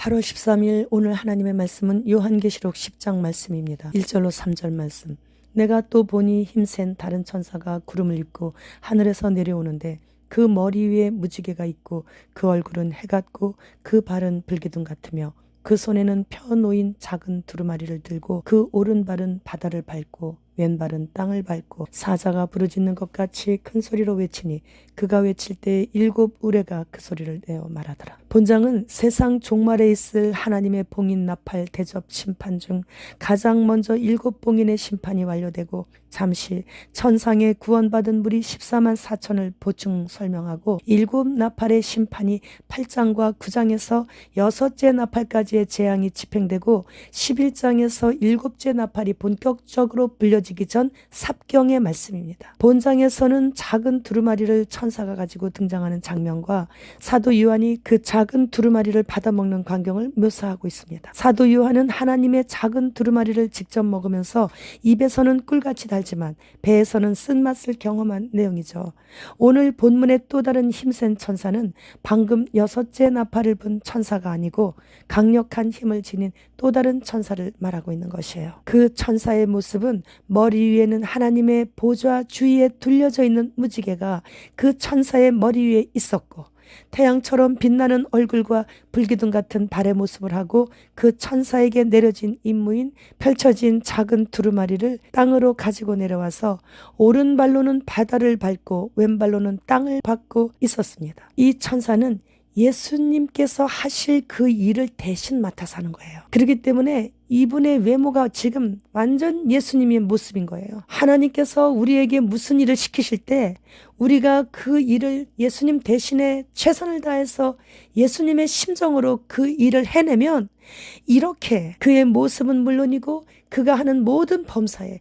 8월 13일 오늘 하나님의 말씀은 요한계시록 10장 말씀입니다. 1절로 3절 말씀. 내가 또 보니 힘센 다른 천사가 구름을 입고 하늘에서 내려오는데 그 머리 위에 무지개가 있고 그 얼굴은 해 같고 그 발은 불기둥 같으며 그 손에는 펴놓인 작은 두루마리를 들고 그 오른발은 바다를 밟고 왼발은 땅을 밟고 사자가 부르짖는 것 같이 큰 소리로 외치니 그가 외칠 때 7 우레가 그 소리를 내어 말하더라. 본장은 세상 종말에 있을 하나님의 봉인 나팔 대접 심판 중 가장 먼저 7 봉인의 심판이 완료되고 잠시 천상에 구원받은 무리 14만 4천을 보충 설명하고 7 나팔의 심판이 8장과 9장에서 6째 나팔까지의 재앙이 집행되고 11장에서 7째 나팔이 본격적으로 불려지기 전 삽경의 말씀입니다. 본장에서는 작은 두루마리를 천사가 가지고 등장하는 장면과 사도 요한이 그 작은 두루마리를 받아먹는 광경을 묘사하고 있습니다. 사도 요한은 하나님의 작은 두루마리를 직접 먹으면서 입에서는 꿀같이 달지만 배에서는 쓴맛을 경험한 내용이죠. 오늘 본문의 또 다른 힘센 천사는 방금 6째 나팔을 분 천사가 아니고 강력한 힘을 지닌 또 다른 천사를 말하고 있는 것이에요. 그 천사의 모습은 머리 위에는 하나님의 보좌 주위에 둘려져 있는 무지개가 그 천사의 머리 위에 있었고 태양처럼 빛나는 얼굴과 불기둥 같은 발의 모습을 하고 그 천사에게 내려진 임무인 펼쳐진 작은 두루마리를 땅으로 가지고 내려와서 오른발로는 바다를 밟고 왼발로는 땅을 밟고 있었습니다. 이 천사는 예수님께서 하실 그 일을 대신 맡아서 하는 거예요. 그렇기 때문에 이분의 외모가 지금 완전 예수님의 모습인 거예요. 하나님께서 우리에게 무슨 일을 시키실 때 우리가 그 일을 예수님 대신에 최선을 다해서 예수님의 심정으로 그 일을 해내면 이렇게 그의 모습은 물론이고 그가 하는 모든 범사에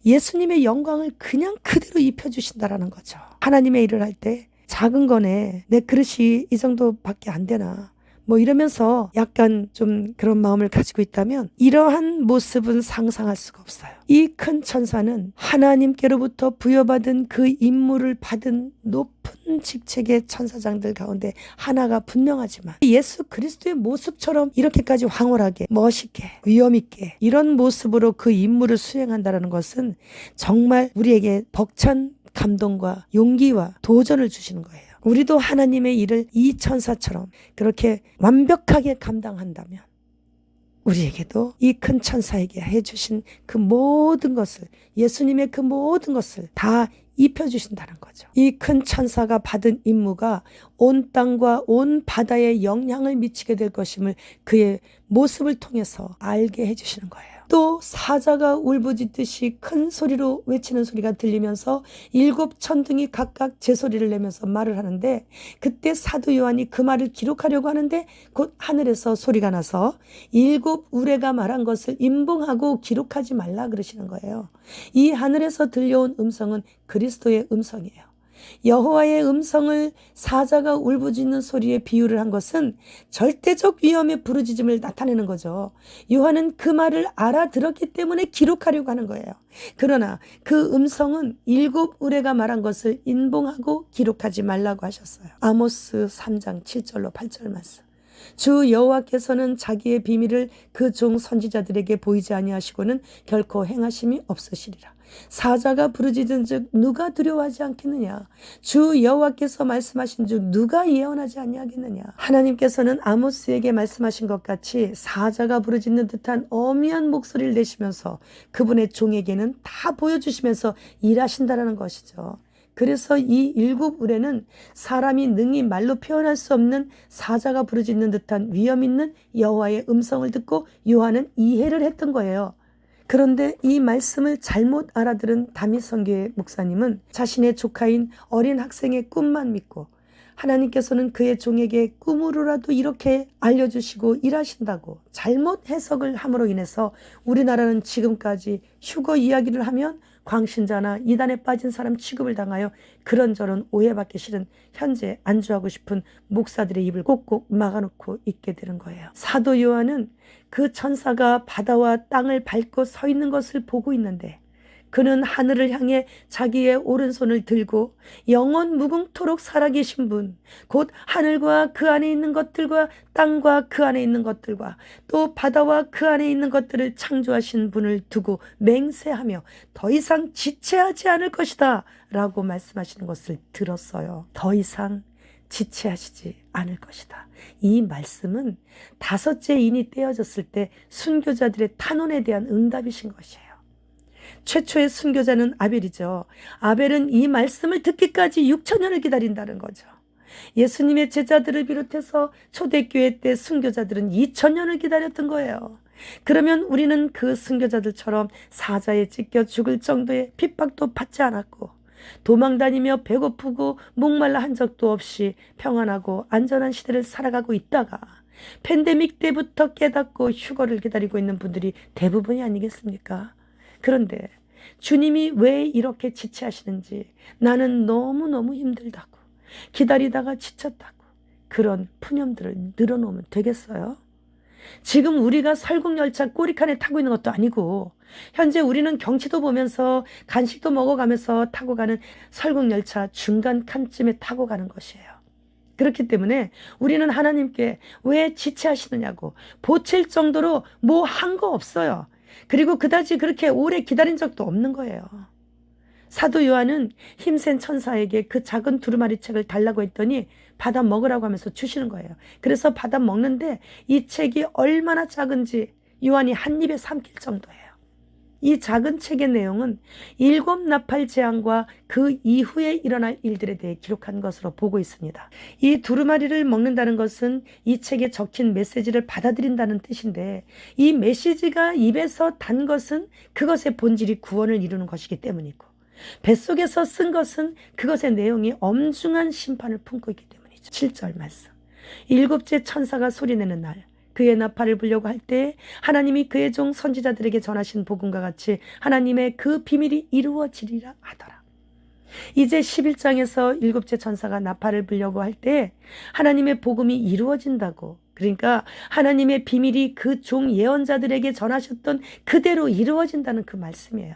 예수님의 영광을 그냥 그대로 입혀주신다라는 거죠. 하나님의 일을 할 때 작은 거네. 내 그릇이 이 정도밖에 안 되나. 뭐 이러면서 약간 좀 그런 마음을 가지고 있다면 이러한 모습은 상상할 수가 없어요. 이 큰 천사는 하나님께로부터 부여받은 그 임무를 받은 높은 직책의 천사장들 가운데 하나가 분명하지만 예수 그리스도의 모습처럼 이렇게까지 황홀하게 멋있게 위엄있게 이런 모습으로 그 임무를 수행한다는 것은 정말 우리에게 벅찬 감동과 용기와 도전을 주시는 거예요. 우리도 하나님의 일을 이 천사처럼 그렇게 완벽하게 감당한다면 우리에게도 이 큰 천사에게 해주신 그 모든 것을 예수님의 그 모든 것을 다 입혀주신다는 거죠. 이 큰 천사가 받은 임무가 온 땅과 온 바다에 영향을 미치게 될 것임을 그의 모습을 통해서 알게 해주시는 거예요. 또 사자가 울부짖듯이 큰 소리로 외치는 소리가 들리면서 7 천둥이 각각 제 소리를 내면서 말을 하는데 그때 사도 요한이 그 말을 기록하려고 하는데 곧 하늘에서 소리가 나서 7 우레가 말한 것을 임봉하고 기록하지 말라 그러시는 거예요. 이 하늘에서 들려온 음성은 그리스도의 음성이에요. 여호와의 음성을 사자가 울부짖는 소리에 비유를 한 것은 절대적 위험의 부르짖음을 나타내는 거죠. 요한은 그 말을 알아들었기 때문에 기록하려고 하는 거예요. 그러나 그 음성은 7 우레가 말한 것을 인봉하고 기록하지 말라고 하셨어요. 아모스 3장 7절로 8절 말씀. 주 여호와께서는 자기의 비밀을 그 종 선지자들에게 보이지 아니하시고는 결코 행하심이 없으시리라. 사자가 부르짖은 즉 누가 두려워하지 않겠느냐. 주 여호와께서 말씀하신 즉 누가 예언하지 아니하겠느냐. 하나님께서는 아모스에게 말씀하신 것 같이 사자가 부르짖는 듯한 어미한 목소리를 내시면서 그분의 종에게는 다 보여주시면서 일하신다라는 것이죠. 그래서 이 7 우레는 사람이 능히 말로 표현할 수 없는 사자가 부르짖는 듯한 위험 있는 여호와의 음성을 듣고 요한은 이해를 했던 거예요. 그런데 이 말씀을 잘못 알아들은 다윗 선교의 목사님은 자신의 조카인 어린 학생의 꿈만 믿고 하나님께서는 그의 종에게 꿈으로라도 이렇게 알려주시고 일하신다고 잘못 해석을 함으로 인해서 우리나라는 지금까지 휴거 이야기를 하면 광신자나 이단에 빠진 사람 취급을 당하여 그런저런 오해받기 싫은 현재 안주하고 싶은 목사들의 입을 꼭꼭 막아놓고 있게 되는 거예요. 사도 요한은 그 천사가 바다와 땅을 밟고 서 있는 것을 보고 있는데 그는 하늘을 향해 자기의 오른손을 들고 영원 무궁토록 살아계신 분, 곧 하늘과 그 안에 있는 것들과 땅과 그 안에 있는 것들과 또 바다와 그 안에 있는 것들을 창조하신 분을 두고 맹세하며 더 이상 지체하지 않을 것이다 라고 말씀하시는 것을 들었어요. 더 이상 지체하시지 않을 것이다. 이 말씀은 5째 인이 떼어졌을 때 순교자들의 탄원에 대한 응답이신 것이에요. 최초의 순교자는 아벨이죠. 아벨은 이 말씀을 듣기까지 6천년을 기다린다는 거죠. 예수님의 제자들을 비롯해서 초대교회 때 순교자들은 2000년을 기다렸던 거예요. 그러면 우리는 그 순교자들처럼 사자에 찢겨 죽을 정도의 핍박도 받지 않았고 도망다니며 배고프고 목말라 한 적도 없이 평안하고 안전한 시대를 살아가고 있다가 팬데믹 때부터 깨닫고 휴거를 기다리고 있는 분들이 대부분이 아니겠습니까? 그런데 주님이 왜 이렇게 지체하시는지 나는 너무너무 힘들다고 기다리다가 지쳤다고 그런 푸념들을 늘어놓으면 되겠어요? 지금 우리가 설국열차 꼬리칸에 타고 있는 것도 아니고 현재 우리는 경치도 보면서 간식도 먹어가면서 타고 가는 설국열차 중간 칸쯤에 타고 가는 것이에요. 그렇기 때문에 우리는 하나님께 왜 지체하시느냐고 보챌 정도로 뭐 한 거 없어요. 그리고 그다지 그렇게 오래 기다린 적도 없는 거예요. 사도 요한은 힘센 천사에게 그 작은 두루마리 책을 달라고 했더니 받아 먹으라고 하면서 주시는 거예요. 그래서 받아 먹는데 이 책이 얼마나 작은지 요한이 한 입에 삼킬 정도예요. 이 작은 책의 내용은 7 나팔 재앙과 그 이후에 일어날 일들에 대해 기록한 것으로 보고 있습니다. 이 두루마리를 먹는다는 것은 이 책에 적힌 메시지를 받아들인다는 뜻인데 이 메시지가 입에서 단 것은 그것의 본질이 구원을 이루는 것이기 때문이고 뱃속에서 쓴 것은 그것의 내용이 엄중한 심판을 품고 있기 때문이죠. 7절 말씀. 7째 천사가 소리내는 날 그의 나팔을 불려고 할 때 하나님이 그의 종 선지자들에게 전하신 복음과 같이 하나님의 그 비밀이 이루어지리라 하더라. 이제 11장에서 7째 천사가 나팔을 불려고 할 때 하나님의 복음이 이루어진다고, 그러니까 하나님의 비밀이 그 종 예언자들에게 전하셨던 그대로 이루어진다는 그 말씀이에요.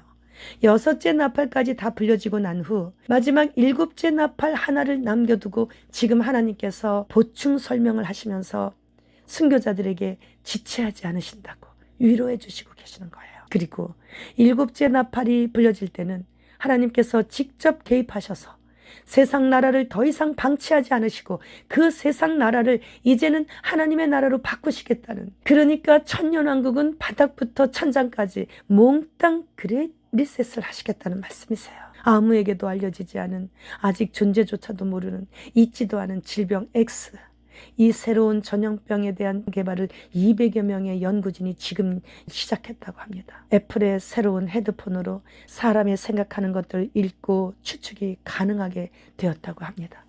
6째 나팔까지 다 불려지고 난 후 마지막 7째 나팔 하나를 남겨두고 지금 하나님께서 보충 설명을 하시면서 순교자들에게 지체하지 않으신다고 위로해 주시고 계시는 거예요. 그리고 7째 나팔이 불려질 때는 하나님께서 직접 개입하셔서 세상 나라를 더 이상 방치하지 않으시고 그 세상 나라를 이제는 하나님의 나라로 바꾸시겠다는, 그러니까 천년왕국은 바닥부터 천장까지 몽땅 그레이트 리셋을 하시겠다는 말씀이세요. 아무에게도 알려지지 않은, 아직 존재조차도 모르는, 있지도 않은 질병 X, 이 새로운 전염병에 대한 개발을 200여 명의 연구진이 지금 시작했다고 합니다. 애플의 새로운 헤드폰으로 사람의 생각하는 것들을 읽고 추측이 가능하게 되었다고 합니다.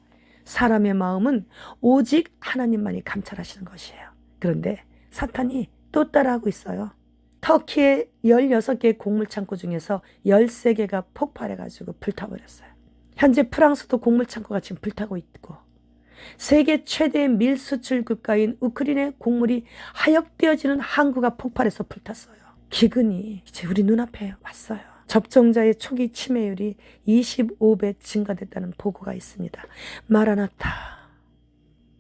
사람의 마음은 오직 하나님만이 감찰하시는 것이에요. 그런데 사탄이 또 따라하고 있어요. 터키의 16개 곡물창고 중에서 13개가 폭발해가지고 불타버렸어요. 현재 프랑스도 곡물창고가 지금 불타고 있고, 세계 최대의 밀 수출 국가인 우크라이나의 곡물이 하역되어지는 항구가 폭발해서 불탔어요. 기근이 이제 우리 눈앞에 왔어요. 접종자의 초기 치매율이 25배 증가됐다는 보고가 있습니다. 마라나타.